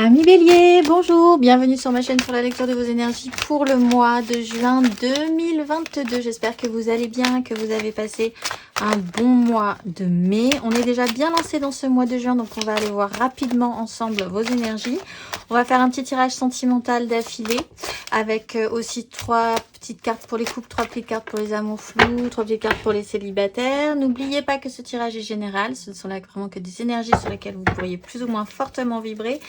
Amis Bélier, bonjour, bienvenue sur ma chaîne pour la lecture de vos énergies pour le mois de juin 2022. J'espère que vous allez bien, que vous avez passé un bon mois de mai. On est déjà bien lancé dans ce mois de juin, donc on va aller voir rapidement ensemble vos énergies. On va faire un petit tirage sentimental d'affilée avec aussi 3 petites cartes pour les couples, 3 petites cartes pour les amours flous, 3 petites cartes pour les célibataires. N'oubliez pas que ce tirage est général, ce ne sont là vraiment que des énergies sur lesquelles vous pourriez plus ou moins fortement vibrer.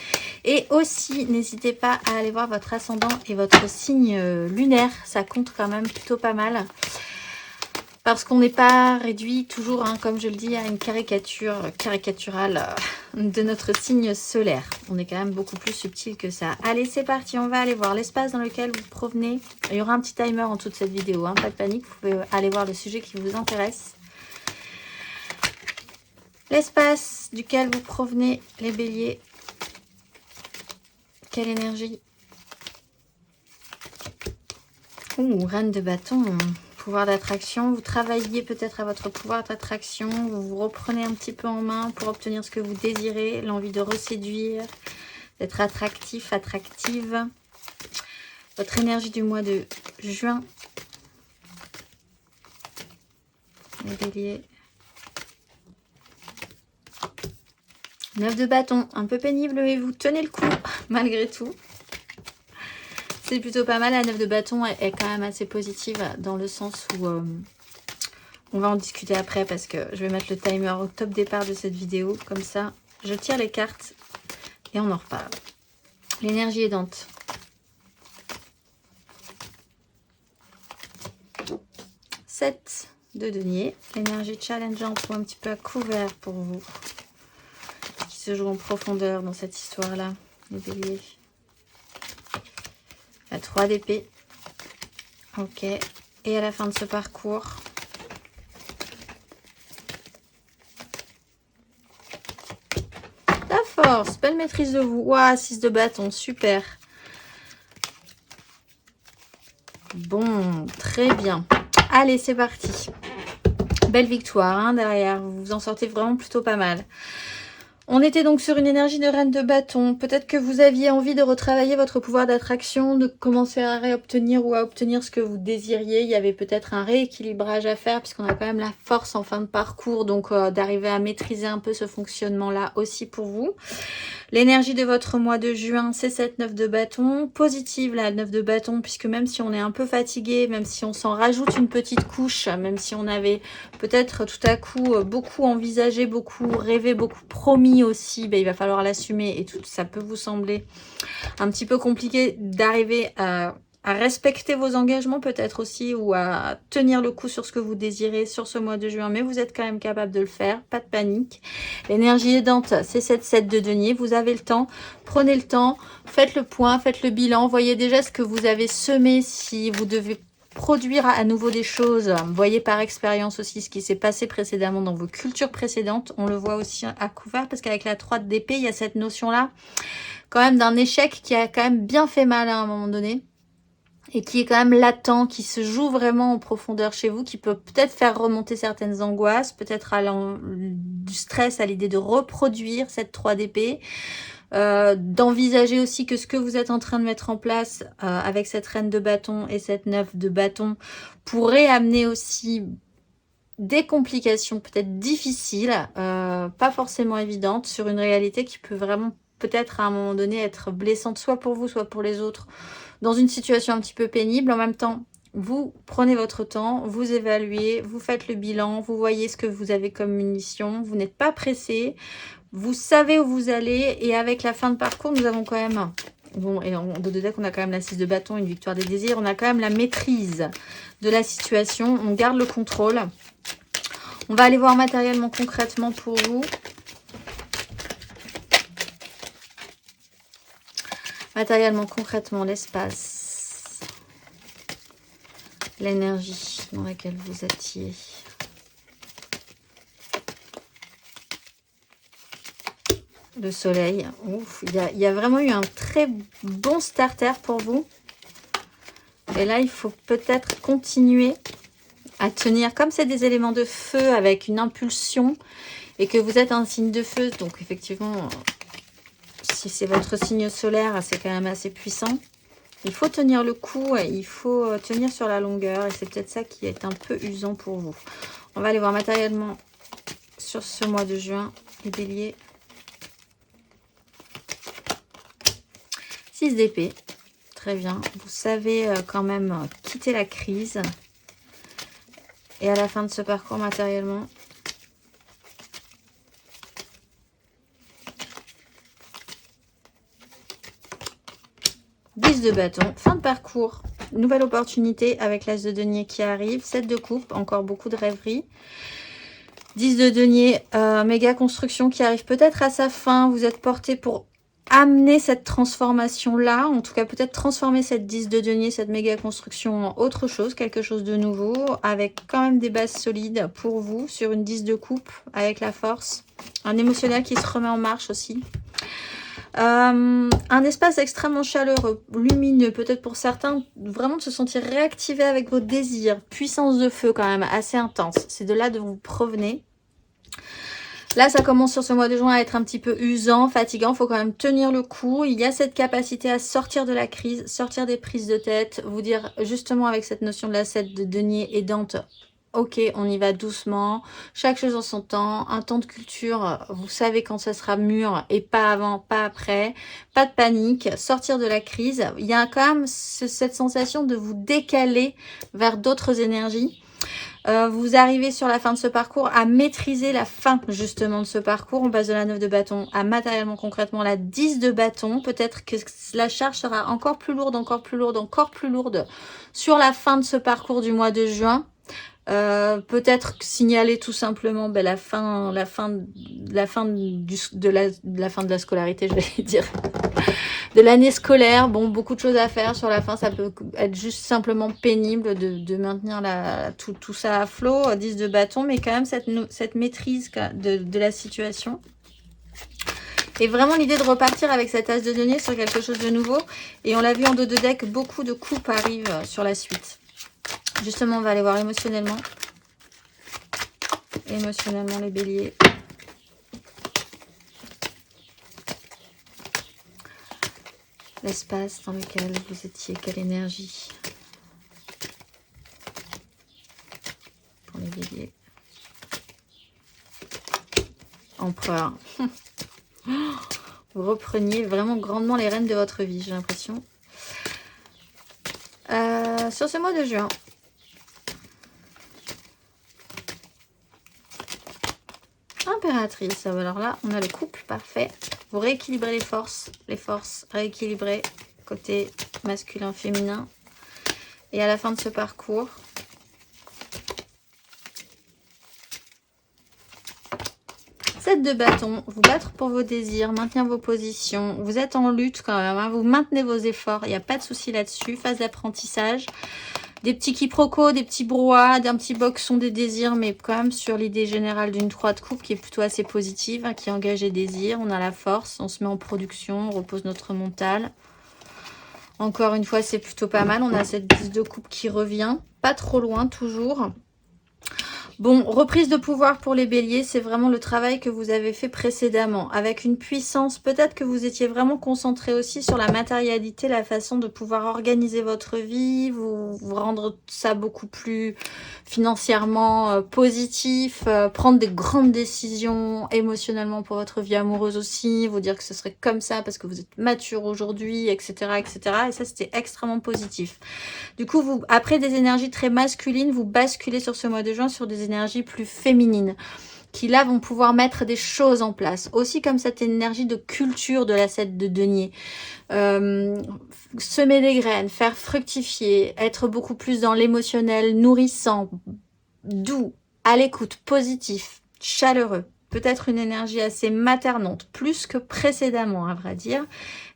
Et aussi, n'hésitez pas à aller voir votre ascendant et votre signe lunaire. Ça compte quand même plutôt pas mal. Parce qu'on n'est pas réduit toujours, hein, comme je le dis, à une caricature caricaturale de notre signe solaire. On est quand même beaucoup plus subtil que ça. Allez, c'est parti. On va aller voir l'espace dans lequel vous provenez. Il y aura un petit timer en toute cette vidéo. Hein, pas de panique. Vous pouvez aller voir le sujet qui vous intéresse. L'espace duquel vous provenez, les béliers. Quelle énergie? Ouh, reine de bâton, pouvoir d'attraction. Vous travaillez peut-être à votre pouvoir d'attraction. Vous vous reprenez un petit peu en main pour obtenir ce que vous désirez. L'envie de reséduire, d'être attractif, attractive. Votre énergie du mois de juin. Les béliers. 9 de bâton, un peu pénible, mais vous tenez le coup malgré tout. C'est plutôt pas mal. La 9 de bâton est quand même assez positive dans le sens où on va en discuter après parce que je vais mettre le timer au top départ de cette vidéo. Comme ça, je tire les cartes et on en reparle. L'énergie aidante. Sept de denier. L'énergie challengeante ou un petit peu à couvert pour vous. Qui se joue en profondeur dans cette histoire-là, les béliers. La 3 d'épée. Ok. Et à la fin de ce parcours, la force, belle maîtrise de vous. Ouah, 6 de bâton, super. Bon, très bien. Allez, c'est parti. Belle victoire hein, derrière. Vous vous en sortez vraiment plutôt pas mal. On était donc sur une énergie de reine de bâton. Peut-être que vous aviez envie de retravailler votre pouvoir d'attraction, de commencer à réobtenir ou à obtenir ce que vous désiriez. Il y avait peut-être un rééquilibrage à faire puisqu'on a quand même la force en fin de parcours. Donc d'arriver à maîtriser un peu ce fonctionnement-là aussi pour vous. L'énergie de votre mois de juin, c'est cette 9 de bâton. Positive la 9 de bâton puisque même si on est un peu fatigué, même si on s'en rajoute une petite couche, même si on avait peut-être tout à coup beaucoup envisagé, beaucoup rêvé, beaucoup promis aussi, ben, il va falloir l'assumer et tout ça peut vous sembler un petit peu compliqué d'arriver à respecter vos engagements peut-être aussi ou à tenir le coup sur ce que vous désirez sur ce mois de juin, mais vous êtes quand même capable de le faire, pas de panique. L'énergie aidante, c'est cette 7 de denier, vous avez le temps, prenez le temps, faites le point, faites le bilan, voyez déjà ce que vous avez semé si vous devez produire à nouveau des choses. Voyez par expérience aussi ce qui s'est passé précédemment dans vos cultures précédentes. On le voit aussi à couvert parce qu'avec la 3 d'épée, il y a cette notion-là quand même d'un échec qui a quand même bien fait mal à un moment donné et qui est quand même latent, qui se joue vraiment en profondeur chez vous, qui peut peut-être faire remonter certaines angoisses, peut-être du stress à l'idée de reproduire cette 3 d'épée. D'envisager aussi que ce que vous êtes en train de mettre en place avec cette reine de bâton et cette 9 de bâton pourrait amener aussi des complications peut-être difficiles, pas forcément évidentes, sur une réalité qui peut vraiment peut-être à un moment donné être blessante soit pour vous, soit pour les autres, dans une situation un petit peu pénible. En même temps, vous prenez votre temps, vous évaluez, vous faites le bilan, vous voyez ce que vous avez comme munition, vous n'êtes pas pressé. Vous savez où vous allez et avec la fin de parcours, nous avons quand même, bon, et en dos de deck, on a quand même la 6 de bâton, une victoire des désirs, on a quand même la maîtrise de la situation, on garde le contrôle. On va aller voir matériellement, concrètement pour vous. Matériellement, concrètement, l'espace, l'énergie dans laquelle vous étiez. Le soleil, ouf, il y a vraiment eu un très bon starter pour vous. Et là, il faut peut-être continuer à tenir. Comme c'est des éléments de feu avec une impulsion et que vous êtes un signe de feu, donc effectivement, si c'est votre signe solaire, c'est quand même assez puissant. Il faut tenir le coup, il faut tenir sur la longueur et c'est peut-être ça qui est un peu usant pour vous. On va aller voir matériellement sur ce mois de juin, les béliers. 6 d'épée, très bien. Vous savez quand même quitter la crise. Et à la fin de ce parcours matériellement, de bâton, fin de parcours, nouvelle opportunité avec l'as de denier qui arrive, 7 de coupe, encore beaucoup de rêveries, 10 de denier, méga construction qui arrive peut-être à sa fin, vous êtes porté pour amener cette transformation là, en tout cas peut-être transformer cette 10 de denier, cette méga construction en autre chose, quelque chose de nouveau, avec quand même des bases solides pour vous sur une 10 de coupe avec la force, un émotionnel qui se remet en marche aussi. Un espace extrêmement chaleureux, lumineux, peut-être pour certains, vraiment de se sentir réactivé avec vos désirs. Puissance de feu quand même, assez intense. C'est de là de vous provenez. Là, ça commence sur ce mois de juin à être un petit peu usant, fatigant. Il faut quand même tenir le coup. Il y a cette capacité à sortir de la crise, sortir des prises de tête, vous dire justement avec cette notion de la 7 de denier aidante. Ok, on y va doucement, chaque chose en son temps, un temps de culture, vous savez quand ça sera mûr et pas avant, pas après, pas de panique, sortir de la crise. Il y a quand même cette sensation de vous décaler vers d'autres énergies. Vous arrivez sur la fin de ce parcours à maîtriser la fin justement de ce parcours. On passe de la 9 de bâton à matériellement concrètement la 10 de bâton. Peut-être que la charge sera encore plus lourde, encore plus lourde, encore plus lourde sur la fin de ce parcours du mois de juin. Peut-être signaler tout simplement la fin de la scolarité, je vais dire, de l'année scolaire. Bon, beaucoup de choses à faire sur la fin, ça peut être juste simplement pénible de maintenir tout ça à flot, 10 de bâton, mais quand même cette maîtrise de la situation. Et vraiment l'idée de repartir avec cette as de denier sur quelque chose de nouveau. Et on l'a vu en dos de deck, beaucoup de coupes arrivent sur la suite. Justement, on va aller voir émotionnellement. Émotionnellement, les béliers. L'espace dans lequel vous étiez, quelle énergie pour les béliers. Empereur. Vous repreniez vraiment grandement les rênes de votre vie, j'ai l'impression. Sur ce mois de juin, impératrice, alors là, on a le couple parfait. Vous rééquilibrez les forces rééquilibrées côté masculin, féminin. Et à la fin de ce parcours, de bâton, vous battre pour vos désirs, maintenir vos positions. Vous êtes en lutte quand même, hein, vous maintenez vos efforts, il n'y a pas de souci là-dessus. Phase d'apprentissage, des petits quiproquos, des petits brouhahas, d'un petit boxon des désirs, mais quand même sur l'idée générale d'une 3 de coupe qui est plutôt assez positive, hein, qui engage les désirs. On a la force, on se met en production, on repose notre mental. Encore une fois, c'est plutôt pas mal. On a cette 10 de coupe qui revient, pas trop loin toujours. Bon, reprise de pouvoir pour les béliers, c'est vraiment le travail que vous avez fait précédemment, avec une puissance, peut-être que vous étiez vraiment concentré aussi sur la matérialité, la façon de pouvoir organiser votre vie, vous rendre ça beaucoup plus financièrement positif, prendre des grandes décisions émotionnellement pour votre vie amoureuse aussi, vous dire que ce serait comme ça parce que vous êtes mature aujourd'hui, etc., etc. Et ça, c'était extrêmement positif. Du coup, vous, après des énergies très masculines, vous basculez sur ce mois de juin sur des énergies plus féminines qui là vont pouvoir mettre des choses en place. Aussi comme cette énergie de culture de la 7 de denier. Semer des graines, faire fructifier, être beaucoup plus dans l'émotionnel, nourrissant, doux, à l'écoute, positif, chaleureux. Peut-être une énergie assez maternante, plus que précédemment à vrai dire.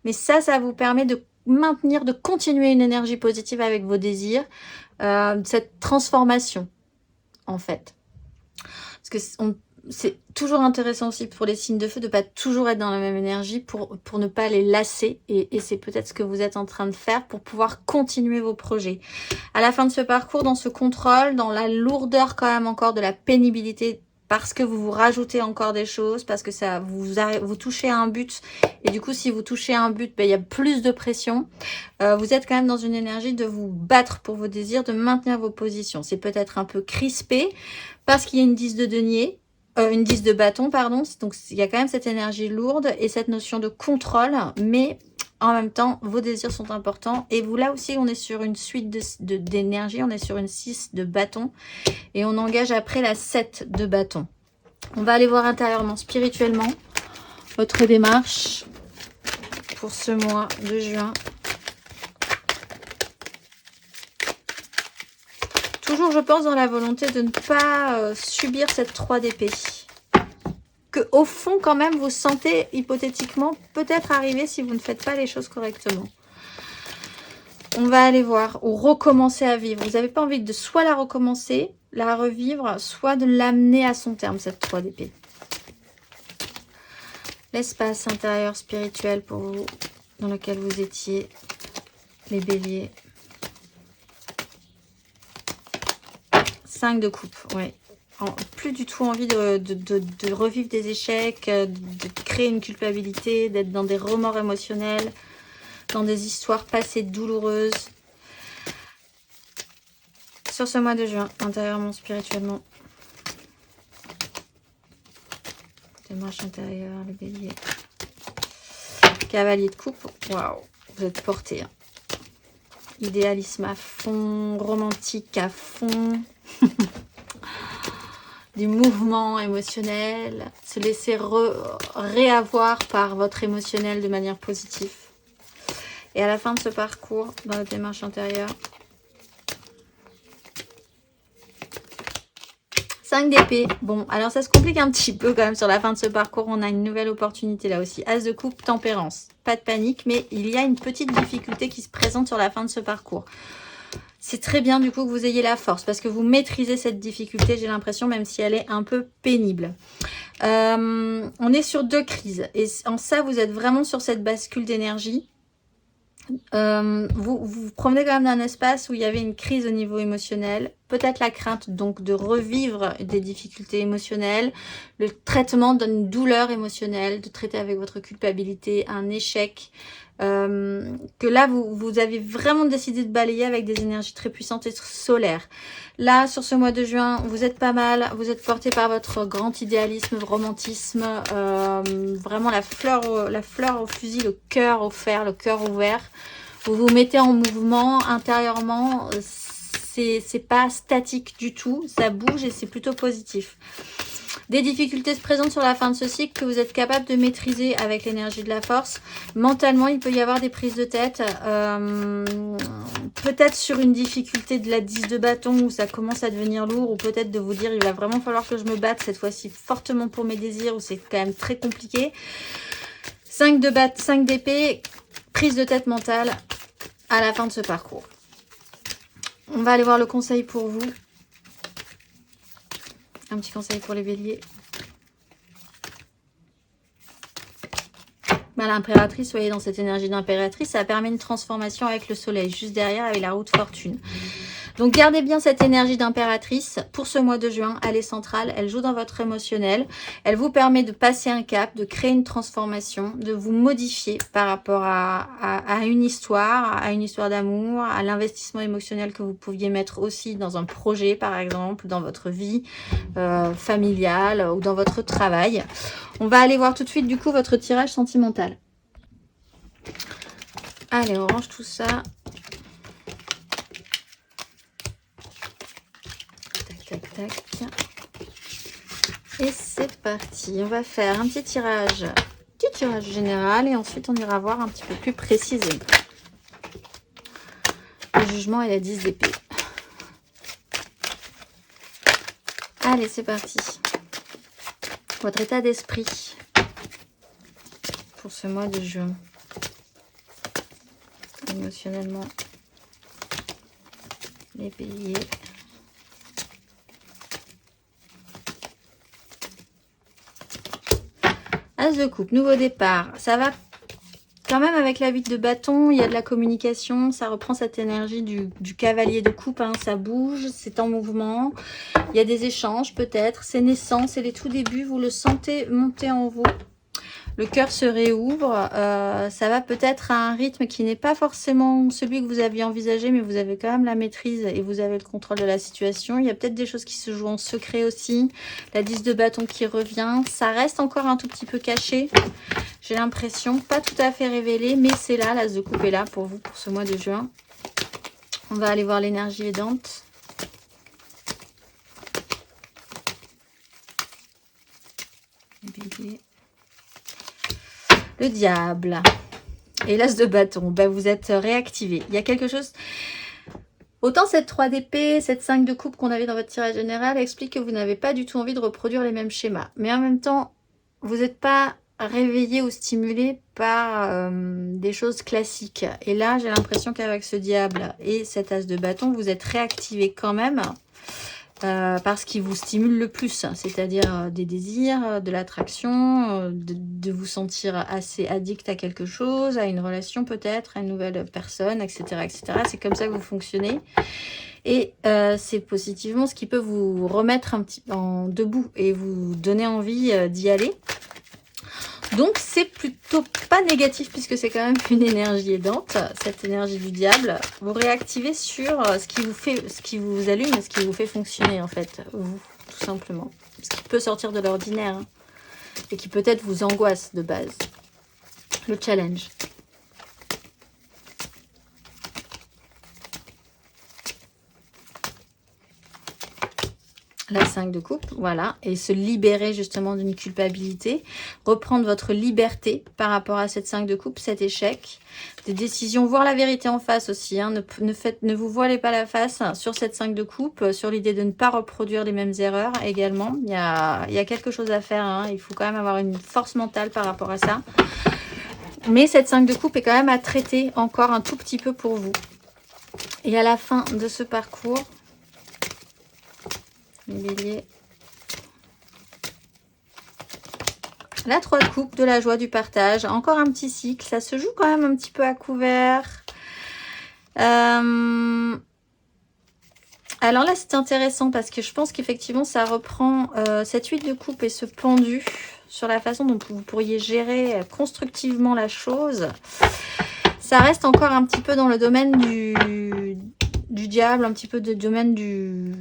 Mais ça vous permet de maintenir, de continuer une énergie positive avec vos désirs, cette transformation en fait. Parce que c'est toujours intéressant aussi pour les signes de feu de ne pas toujours être dans la même énergie pour ne pas les lasser. Et c'est peut-être ce que vous êtes en train de faire pour pouvoir continuer vos projets. À la fin de ce parcours, dans ce contrôle, dans la lourdeur quand même encore de la pénibilité parce que vous rajoutez encore des choses, parce que ça vous touchez à un but. Et du coup, si vous touchez à un but, ben, il y a plus de pression. Vous êtes quand même dans une énergie de vous battre pour vos désirs, de maintenir vos positions. C'est peut-être un peu crispé parce qu'il y a une 10 de denier. Une 10 de bâton, pardon. Donc, il y a quand même cette énergie lourde et cette notion de contrôle. Mais en même temps, vos désirs sont importants. Et vous, là aussi, on est sur une suite d'énergie. On est sur une 6 de bâton. Et on engage après la 7 de bâton. On va aller voir intérieurement, spirituellement, votre démarche pour ce mois de juin. Toujours, je pense, dans la volonté de ne pas subir cette 3 d'épée. Que au fond, quand même, vous sentez hypothétiquement peut-être arriver si vous ne faites pas les choses correctement. On va aller voir ou recommencer à vivre. Vous n'avez pas envie de soit la recommencer, la revivre, soit de l'amener à son terme, cette 3 d'épée. L'espace intérieur spirituel pour vous, dans lequel vous étiez, les béliers. 5 de coupe, oui. Plus du tout envie de revivre des échecs, de créer une culpabilité, d'être dans des remords émotionnels, dans des histoires passées douloureuses. Sur ce mois de juin, intérieurement, spirituellement. Démarche intérieure, les béliers. Cavalier de coupe, waouh, vous êtes porté. Hein. Idéalisme à fond, romantique à fond. Du mouvement émotionnel, se laisser réavoir par votre émotionnel de manière positive. Et à la fin de ce parcours, dans la démarche intérieure, 5 d'épée. Bon, alors ça se complique un petit peu quand même sur la fin de ce parcours. On a une nouvelle opportunité là aussi. As de coupe, tempérance. Pas de panique, mais il y a une petite difficulté qui se présente sur la fin de ce parcours. C'est très bien du coup que vous ayez la force parce que vous maîtrisez cette difficulté, j'ai l'impression, même si elle est un peu pénible. On est sur 2 crises et en ça, vous êtes vraiment sur cette bascule d'énergie. Vous vous promenez quand même d'un espace où il y avait une crise au niveau émotionnel, peut-être la crainte donc de revivre des difficultés émotionnelles, le traitement d'une douleur émotionnelle, de traiter avec votre culpabilité, un échec, que là vous avez vraiment décidé de balayer avec des énergies très puissantes et solaires. Là, sur ce mois de juin, vous êtes pas mal, vous êtes porté par votre grand idéalisme, romantisme, vraiment la fleur au fusil, le cœur au fer, le cœur ouvert. Vous vous mettez en mouvement intérieurement, c'est pas statique du tout, ça bouge et c'est plutôt positif. Des difficultés se présentent sur la fin de ce cycle que vous êtes capable de maîtriser avec l'énergie de la force. Mentalement, il peut y avoir des prises de tête. Peut-être sur une difficulté de la 10 de bâton où ça commence à devenir lourd. Ou peut-être de vous dire, il va vraiment falloir que je me batte cette fois-ci fortement pour mes désirs. Ou c'est quand même très compliqué. 5 d'épée, prise de tête mentale à la fin de ce parcours. On va aller voir le conseil pour vous. Un petit conseil pour les béliers. Bah, l'impératrice, soyez dans cette énergie d'impératrice, ça permet une transformation avec le soleil, juste derrière avec la roue de fortune. Donc gardez bien cette énergie d'impératrice pour ce mois de juin, elle est centrale, elle joue dans votre émotionnel, elle vous permet de passer un cap, de créer une transformation, de vous modifier par rapport à une histoire d'amour, à l'investissement émotionnel que vous pouviez mettre aussi dans un projet par exemple, dans votre vie familiale ou dans votre travail. On va aller voir tout de suite du coup votre tirage sentimental. Allez, on range tout ça. Tac, tac. Et c'est parti. On va faire un petit tirage général et ensuite on ira voir un petit peu plus précisément. Le jugement et la 10 d'épée. Allez, c'est parti. Votre état d'esprit pour ce mois de juin. Émotionnellement, les béliers. As de coupe, nouveau départ. Ça va quand même avec la 8 de bâton, il y a de la communication, ça reprend cette énergie du cavalier de coupe, hein, ça bouge, c'est en mouvement, il y a des échanges peut-être, c'est naissant, c'est les tout débuts, vous le sentez monter en vous. Le cœur se réouvre, ça va peut-être à un rythme qui n'est pas forcément celui que vous aviez envisagé, mais vous avez quand même la maîtrise et vous avez le contrôle de la situation. Il y a peut-être des choses qui se jouent en secret aussi. La 10 de bâton qui revient, ça reste encore un tout petit peu caché. J'ai l'impression, pas tout à fait révélé, mais c'est là, l'as de coupe est là pour vous, pour ce mois de juin. On va aller voir l'énergie aidante. Le diable et l'as de bâton, ben vous êtes réactivé. Il y a quelque chose... Autant cette 3 d'épée, cette 5 de coupe qu'on avait dans votre tirage général explique que vous n'avez pas du tout envie de reproduire les mêmes schémas. Mais en même temps, vous n'êtes pas réveillé ou stimulé par des choses classiques. Et là, j'ai l'impression qu'avec ce diable et cet as de bâton, vous êtes réactivé quand même. Parce qu'il vous stimule le plus, c'est-à-dire des désirs, de l'attraction, de vous sentir assez addict à quelque chose, à une relation peut-être, à une nouvelle personne, etc. etc. C'est comme ça que vous fonctionnez. Et c'est positivement ce qui peut vous remettre un petit en debout et vous donner envie d'y aller. Donc c'est plutôt pas négatif puisque c'est quand même une énergie aidante, cette énergie du diable. Vous réactivez sur ce qui vous fait, ce qui vous allume, ce qui vous fait fonctionner en fait, vous, tout simplement. Ce qui peut sortir de l'ordinaire hein, et qui peut-être vous angoisse de base. Le challenge. La 5 de coupe, voilà, et se libérer justement d'une culpabilité, reprendre votre liberté par rapport à cette 5 de coupe, cet échec, des décisions, voir la vérité en face aussi, hein, ne vous voilez pas la face sur cette 5 de coupe, sur l'idée de ne pas reproduire les mêmes erreurs également, il y a quelque chose à faire, hein, il faut quand même avoir une force mentale par rapport à ça, mais cette 5 de coupe est quand même à traiter encore un tout petit peu pour vous. Et à la fin de ce parcours, les béliers. La 3 de coupe, de la joie, du partage. Encore un petit cycle. Ça se joue quand même un petit peu à couvert. Alors là, c'est intéressant parce que je pense qu'effectivement, ça reprend cette 8 de coupe et ce pendu sur la façon dont vous pourriez gérer constructivement la chose. Ça reste encore un petit peu dans le domaine du diable, un petit peu de domaine du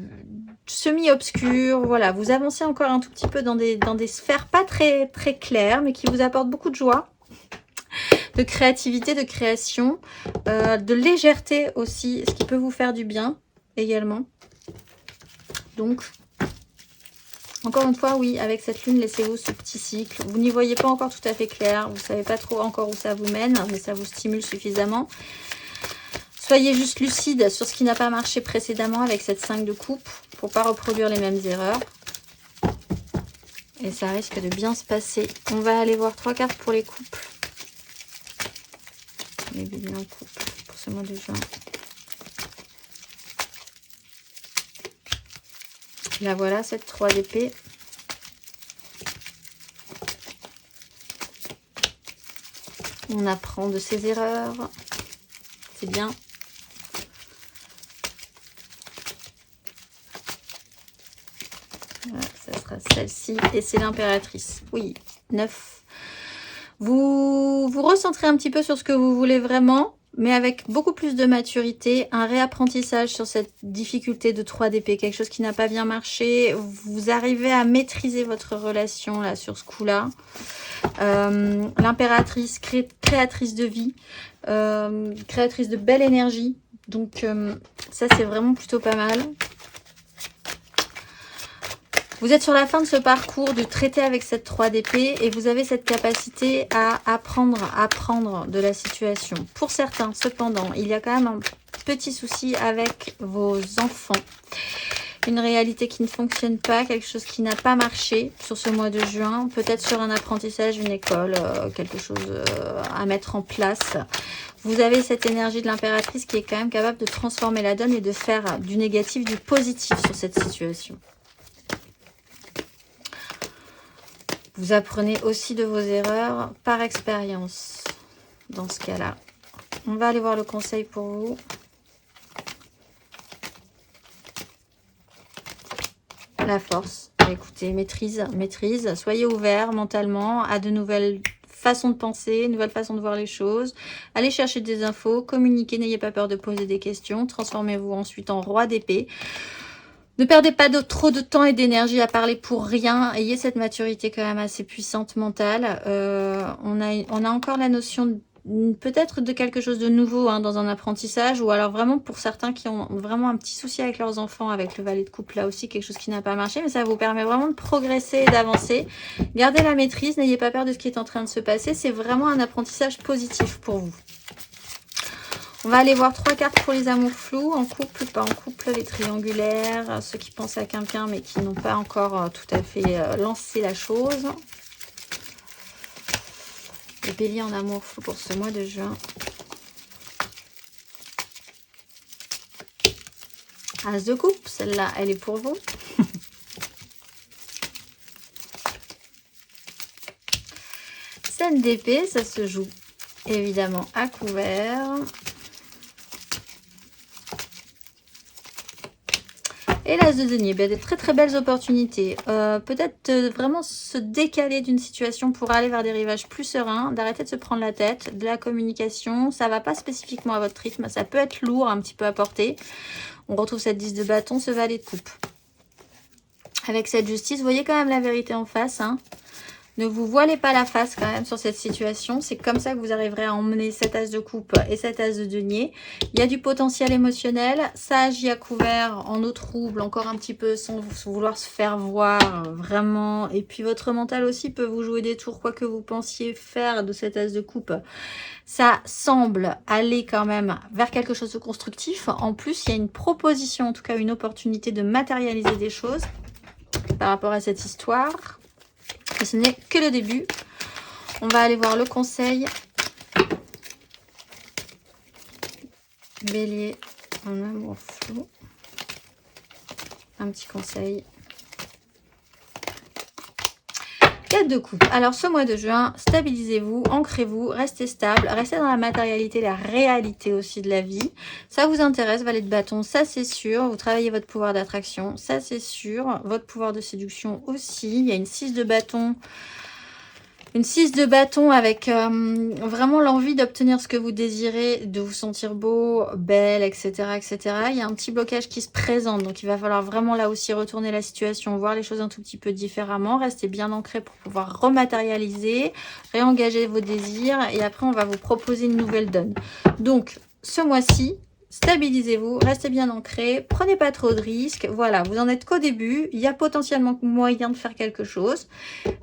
semi-obscur, voilà, vous avancez encore un tout petit peu dans des sphères pas très claires, mais qui vous apportent beaucoup de joie, de créativité, de création, de légèreté aussi, ce qui peut vous faire du bien également. Donc, encore une fois, oui, avec cette lune, laissez-vous ce petit cycle. Vous n'y voyez pas encore tout à fait clair, vous ne savez pas trop encore où ça vous mène, mais ça vous stimule suffisamment. Soyez juste lucide sur ce qui n'a pas marché précédemment avec cette 5 de coupe pour ne pas reproduire les mêmes erreurs. Et ça risque de bien se passer. On va aller voir 3 cartes pour les couples. Les béliers en couple pour ce mois de juin. Là voilà, cette 3 d'épée. On apprend de ses erreurs. C'est bien. Voilà, ça sera celle-ci. Et c'est l'impératrice. Oui, 9. Vous vous recentrez un petit peu sur ce que vous voulez vraiment, mais avec beaucoup plus de maturité, un réapprentissage sur cette difficulté de 3 d'épée, quelque chose qui n'a pas bien marché. Vous arrivez à maîtriser votre relation là sur ce coup-là. L'impératrice, créatrice de vie, créatrice de belle énergie. Donc ça, c'est vraiment plutôt pas mal. Vous êtes sur la fin de ce parcours de traiter avec cette 3 d'épée et vous avez cette capacité à apprendre de la situation. Pour certains, cependant, il y a quand même un petit souci avec vos enfants. Une réalité qui ne fonctionne pas, quelque chose qui n'a pas marché sur ce mois de juin. Peut-être sur un apprentissage, une école, quelque chose à mettre en place. Vous avez cette énergie de l'impératrice qui est quand même capable de transformer la donne et de faire du négatif du positif sur cette situation. Vous apprenez aussi de vos erreurs par expérience. dans ce cas-là. On va aller voir le conseil pour vous. La force. Écoutez, maîtrise. Soyez ouverts mentalement à de nouvelles façons de penser, nouvelles façons de voir les choses. Allez chercher des infos, communiquez, n'ayez pas peur de poser des questions. Transformez-vous ensuite en roi d'épée. Ne perdez pas trop de temps et d'énergie à parler pour rien. Ayez cette maturité quand même assez puissante mentale. On a encore la notion peut-être de quelque chose de nouveau dans un apprentissage, ou alors vraiment pour certains qui ont vraiment un petit souci avec leurs enfants, avec le valet de coupe là aussi, quelque chose qui n'a pas marché, mais ça vous permet vraiment de progresser et d'avancer. Gardez la maîtrise, n'ayez pas peur de ce qui est en train de se passer. C'est vraiment un apprentissage positif pour vous. On va aller voir 3 cartes pour les amours flous, en couple, pas en couple, les triangulaires, ceux qui pensent à quelqu'un mais qui n'ont pas encore tout à fait lancé la chose. Les béliers en amour flou pour ce mois de juin. As de coupe, celle-là, elle est pour vous. Scène d'épée, ça se joue évidemment à couvert. Et l'as de denier, des très très belles opportunités. Peut-être vraiment se décaler d'une situation pour aller vers des rivages plus sereins, d'arrêter de se prendre la tête, de la communication. Ça ne va pas spécifiquement à votre rythme, ça peut être lourd un petit peu à porter. On retrouve cette 10 de bâton, ce valet de coupe. Avec cette justice, vous voyez quand même la vérité en face. Ne vous voilez pas la face quand même sur cette situation. C'est comme ça que vous arriverez à emmener cet as de coupe et cet as de denier. Il y a du potentiel émotionnel. Ça agit à couvert, en eau trouble, encore un petit peu sans vouloir se faire voir vraiment. Et puis votre mental aussi peut vous jouer des tours, quoi que vous pensiez faire de cet as de coupe. Ça semble aller quand même vers quelque chose de constructif. En plus, il y a une proposition, en tout cas une opportunité de matérialiser des choses par rapport à cette histoire. Et ce n'est que le début. On va aller voir le conseil. Bélier en amour flou. Un petit conseil. 4 de coupe. Alors ce mois de juin, stabilisez-vous, ancrez-vous, restez stable, restez dans la matérialité, la réalité aussi de la vie. Ça vous intéresse, valet de bâton, ça c'est sûr. Vous travaillez votre pouvoir d'attraction, ça c'est sûr. Votre pouvoir de séduction aussi. Il y a une 6 de bâton. Une 6 de bâton avec vraiment l'envie d'obtenir ce que vous désirez, de vous sentir beau, belle, etc., etc. Il y a un petit blocage qui se présente, donc il va falloir vraiment là aussi retourner la situation, voir les choses un tout petit peu différemment, rester bien ancré pour pouvoir rematérialiser, réengager vos désirs, et après on va vous proposer une nouvelle donne. Donc ce mois-ci, stabilisez-vous, restez bien ancré, prenez pas trop de risques. Voilà, vous en êtes qu'au début, il y a potentiellement moyen de faire quelque chose,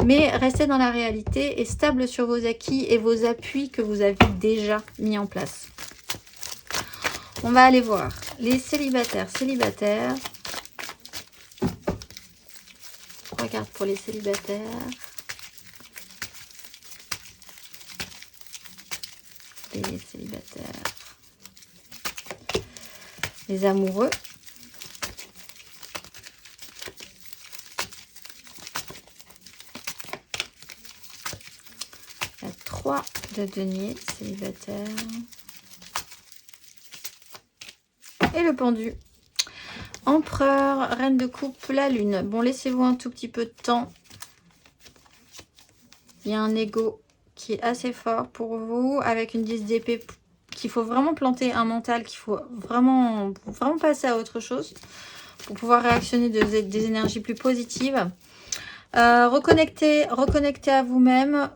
mais restez dans la réalité et stable sur vos acquis et vos appuis que vous avez déjà mis en place. On va aller voir les célibataires. 3 cartes pour les célibataires. Les célibataires. Les amoureux. La 3 de denier, célibataire. Et le pendu. Empereur, reine de coupe, la lune. Bon, laissez-vous un tout petit peu de temps. Il y a un ego qui est assez fort pour vous, avec une 10 d'épée qu'il faut vraiment planter un mental, qu'il faut vraiment passer à autre chose pour pouvoir réactionner des énergies plus positives. Reconnecter à vous-même.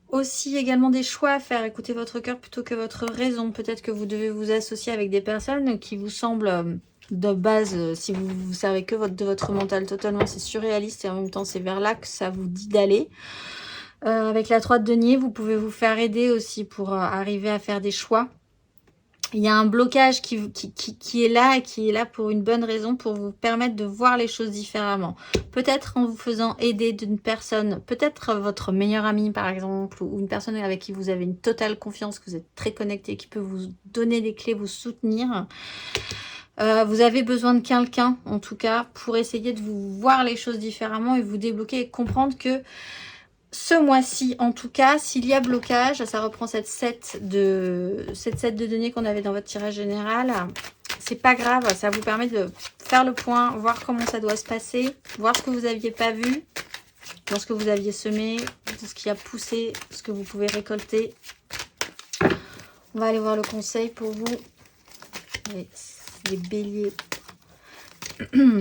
Aussi également des choix à faire. Écoutez votre cœur plutôt que votre raison. Peut-être que vous devez vous associer avec des personnes qui vous semblent de base, si vous savez que de votre mental totalement, c'est surréaliste et en même temps c'est vers là que ça vous dit d'aller. Avec la 3 de denier, vous pouvez vous faire aider aussi pour arriver à faire des choix. Il y a un blocage qui est là et qui est là pour une bonne raison, pour vous permettre de voir les choses différemment. Peut-être en vous faisant aider d'une personne, peut-être votre meilleur ami par exemple, ou une personne avec qui vous avez une totale confiance, que vous êtes très connecté, qui peut vous donner des clés, vous soutenir. Vous avez besoin de quelqu'un, en tout cas, pour essayer de vous voir les choses différemment et vous débloquer et comprendre que ce mois-ci, en tout cas, s'il y a blocage, ça reprend cette set de données qu'on avait dans votre tirage général. C'est pas grave, ça vous permet de faire le point, voir comment ça doit se passer, voir ce que vous n'aviez pas vu, dans ce que vous aviez semé, ce qui a poussé, ce que vous pouvez récolter. On va aller voir le conseil pour vous. Les béliers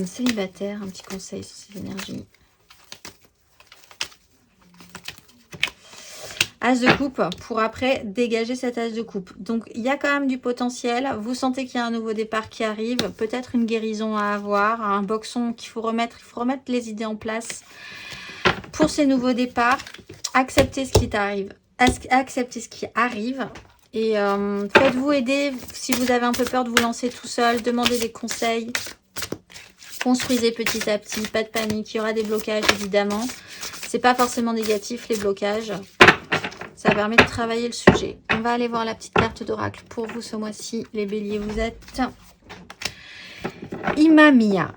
célibataires, un petit conseil sur ces énergies. As de coupe pour après dégager cet as de coupe. Donc il y a quand même du potentiel. Vous sentez qu'il y a un nouveau départ qui arrive. Peut-être une guérison à avoir. Un boxon qu'il faut remettre. Il faut remettre les idées en place pour ces nouveaux départs. Acceptez ce qui t'arrive. Acceptez ce qui arrive. Et faites-vous aider si vous avez un peu peur de vous lancer tout seul. Demandez des conseils. Construisez petit à petit. Pas de panique. Il y aura des blocages évidemment. C'est pas forcément négatif les blocages. Ça permet de travailler le sujet. On va aller voir la petite carte d'oracle pour vous ce mois-ci. Les béliers, vous êtes Imamia.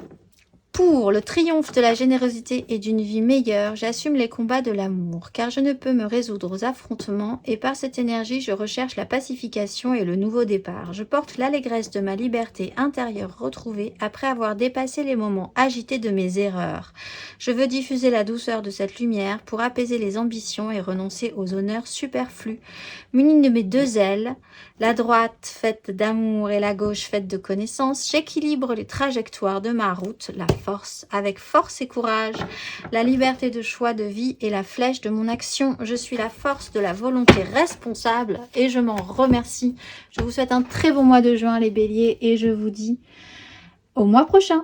Pour le triomphe de la générosité et d'une vie meilleure, j'assume les combats de l'amour, car je ne peux me résoudre aux affrontements et par cette énergie, je recherche la pacification et le nouveau départ. Je porte l'allégresse de ma liberté intérieure retrouvée après avoir dépassé les moments agités de mes erreurs. Je veux diffuser la douceur de cette lumière pour apaiser les ambitions et renoncer aux honneurs superflus. Munie de mes deux ailes, la droite faite d'amour et la gauche faite de connaissance, j'équilibre les trajectoires de ma route, avec force et courage, la liberté de choix de vie et la flèche de mon action. Je suis la force de la volonté responsable et je m'en remercie. Je vous souhaite un très bon mois de juin les béliers et je vous dis au mois prochain.